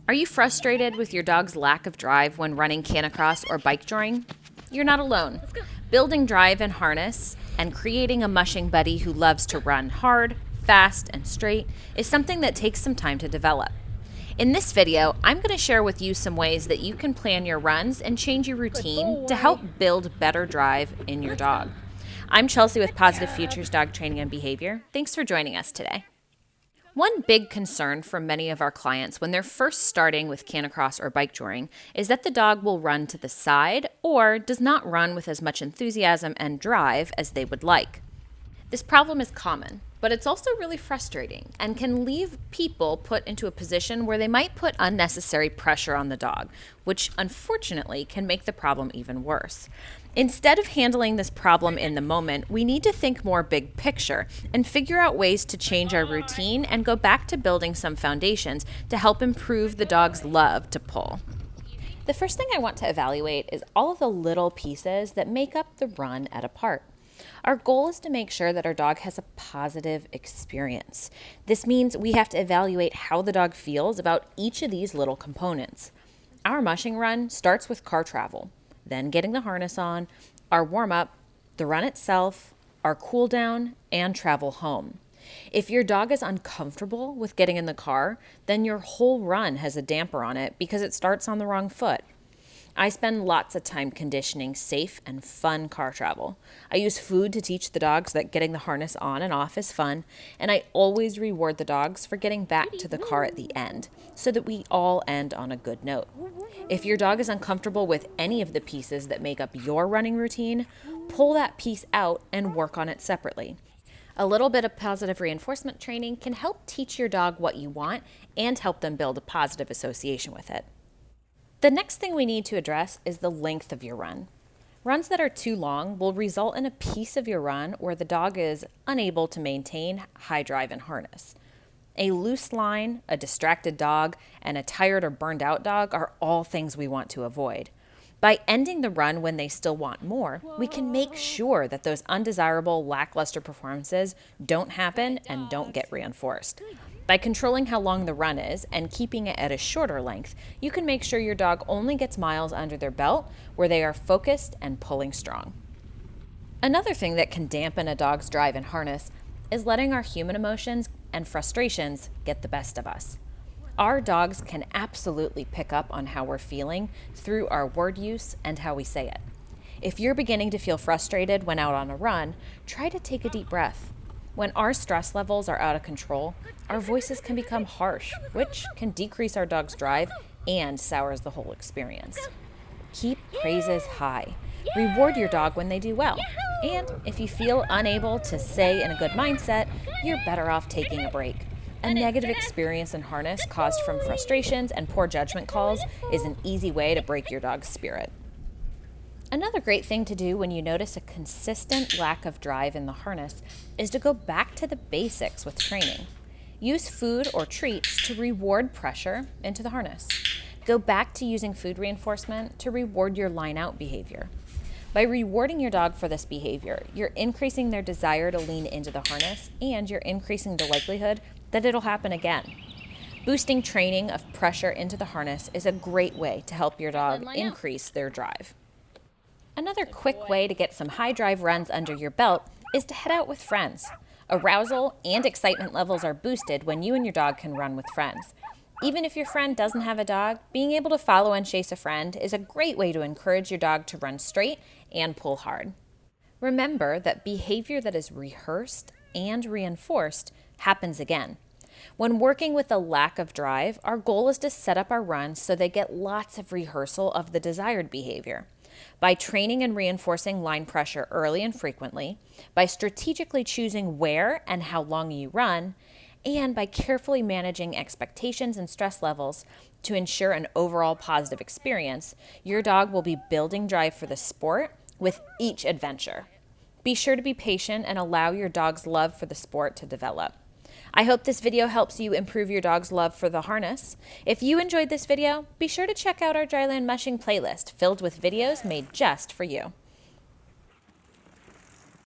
Are you frustrated with your dog's lack of drive when running canicross or bikejoring? You're not alone. Building drive and harness and creating a mushing buddy who loves to run hard, fast, and straight is something that takes some time to develop. In this video, I'm going to share with you some ways that you can plan your runs and change your routine to help build better drive in your dog. I'm Chelsea with Positive Futures Dog Training and Behavior. Thanks for joining us today. One big concern for many of our clients when they're first starting with canicross or bikejoring is that the dog will run to the side or does not run with as much enthusiasm and drive as they would like. This problem is common, but it's also really frustrating and can leave people put into a position where they might put unnecessary pressure on the dog, which unfortunately can make the problem even worse. Instead of handling this problem in the moment, we need to think more big picture and figure out ways to change our routine and go back to building some foundations to help improve the dog's love to pull. The first thing I want to evaluate is all of the little pieces that make up the run at a park. Our goal is to make sure that our dog has a positive experience. This means we have to evaluate how the dog feels about each of these little components. Our mushing run starts with car travel, then getting the harness on, our warm-up, the run itself, our cool down, and travel home. If your dog is uncomfortable with getting in the car, then your whole run has a damper on it because it starts on the wrong foot. I spend lots of time conditioning safe and fun car travel. I use food to teach the dogs that getting the harness on and off is fun, and I always reward the dogs for getting back to the car at the end, so that we all end on a good note. If your dog is uncomfortable with any of the pieces that make up your running routine, pull that piece out and work on it separately. A little bit of positive reinforcement training can help teach your dog what you want and help them build a positive association with it. The next thing we need to address is the length of your run. Runs that are too long will result in a piece of your run where the dog is unable to maintain high drive and harness. A loose line, a distracted dog, and a tired or burned out dog are all things we want to avoid. By ending the run when they still want more, we can make sure that those undesirable, lackluster performances don't happen and don't get reinforced. By controlling how long the run is and keeping it at a shorter length, you can make sure your dog only gets miles under their belt where they are focused and pulling strong. Another thing that can dampen a dog's drive and harness is letting our human emotions and frustrations get the best of us. Our dogs can absolutely pick up on how we're feeling through our word use and how we say it. If you're beginning to feel frustrated when out on a run, try to take a deep breath. When our stress levels are out of control, our voices can become harsh, which can decrease our dog's drive and sours the whole experience. Keep praises high. Reward your dog when they do well. And if you feel unable to say in a good mindset, you're better off taking a break. A negative experience in harness caused from frustrations and poor judgment calls is an easy way to break your dog's spirit. Another great thing to do when you notice a consistent lack of drive in the harness is to go back to the basics with training. Use food or treats to reward pressure into the harness. Go back to using food reinforcement to reward your line-out behavior. By rewarding your dog for this behavior, you're increasing their desire to lean into the harness and you're increasing the likelihood that it'll happen again. Boosting training of pressure into the harness is a great way to help your dog increase their drive. Another quick way to get some high drive runs under your belt is to head out with friends. Arousal and excitement levels are boosted when you and your dog can run with friends. Even if your friend doesn't have a dog, being able to follow and chase a friend is a great way to encourage your dog to run straight and pull hard. Remember that behavior that is rehearsed and reinforced happens again. When working with a lack of drive, our goal is to set up our runs so they get lots of rehearsal of the desired behavior. By training and reinforcing line pressure early and frequently, by strategically choosing where and how long you run, and by carefully managing expectations and stress levels to ensure an overall positive experience, your dog will be building drive for the sport with each adventure. Be sure to be patient and allow your dog's love for the sport to develop. I hope this video helps you improve your dog's love for the harness. If you enjoyed this video, be sure to check out our Dryland Mushing playlist filled with videos made just for you.